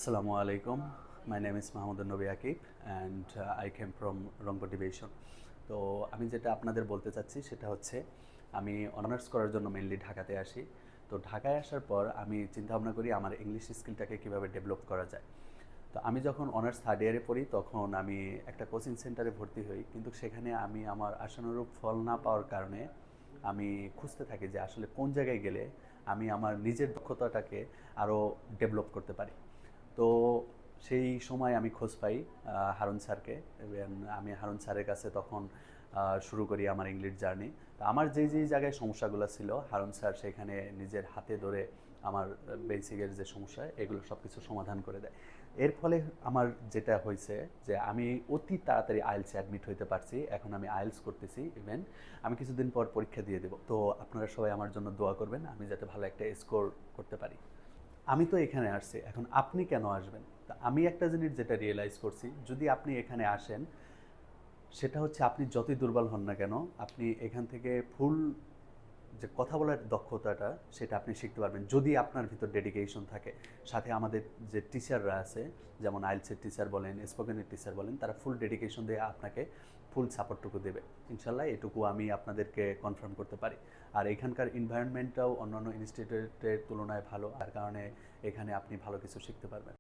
Assalamu alaikum. My name is Mahmoud Nabi Akib and I came from Rangpo Division. তো আমি যেটা আপনাদের বলতে চাচ্ছি সেটা হচ্ছে আমি অনার্স করার জন্য মেইনলি ঢাকাতে আসি। তো ঢাকায় আসার পর আমি চিন্তা ভাবনা করি আমার ইংলিশ স্কিলটাকে কীভাবে ডেভেলপ করা যায়। তো আমি যখন অনার্স থার্ড ইয়ারে পড়ি তখন আমি একটা কোচিং সেন্টারে ভর্তি হই, কিন্তু সেখানে আমি আমার আশানুরূপ ফল না পাওয়ার কারণে আমি খুঁজতে থাকি যে আসলে কোন জায়গায় গেলে আমি আমার নিজের দক্ষতাটাকে আরও ডেভেলপ করতে পারি। তো সেই সময় আমি খোঁজ পাই হারুন স্যারকে, এবং আমি হারুন স্যারের কাছে তখন শুরু করি আমার ইংলিশ জার্নি। তো আমার যেই জায়গায় সমস্যাগুলো ছিল হারুন স্যার সেখানে নিজের হাতে ধরে আমার বেসিকের যে সমস্যা এগুলো সব কিছু সমাধান করে দেয়। এর ফলে আমার যেটা হয়েছে যে আমি অতি তাড়াতাড়ি আইএলসে অ্যাডমিট হইতে পারছি। এখন আমি আইএলস করতেছি, ইভেন আমি কিছুদিন পর পরীক্ষা দিয়ে দেবো। তো আপনারা সবাই আমার জন্য দোয়া করবেন আমি যাতে ভালো একটা স্কোর করতে পারি। আমি তো এখানে আসছি, এখন আপনি কেন আসবেন? তা আমি একটা জিনিস যেটা রিয়েলাইজ করছি, যদি আপনি এখানে আসেন সেটা হচ্ছে আপনি যতই দুর্বল হন না কেন আপনি এখান থেকে ফুল যে কথা বলার দক্ষতাটা সেটা আপনি শিখতে পারবেন যদি আপনার ভিতর ডেডিকেশন থাকে। সাথে আমাদের যে টিচাররা আছে, যেমন আইএলটিএস টিচার বলেন, স্পোকেনের টিচার বলেন, তারা ফুল ডেডিকেশন দিয়ে আপনাকে ফুল সাপোর্টটুকু দেবে। ইনশাল্লাহ এটুকু আমি আপনাদেরকে কনফার্ম করতে পারি। আর এখানকার এনভায়রনমেন্টটাও অন্যান্য ইনস্টিটিউটের তুলনায় ভালো, তার কারণে এখানে আপনি ভালো কিছু শিখতে পারবেন।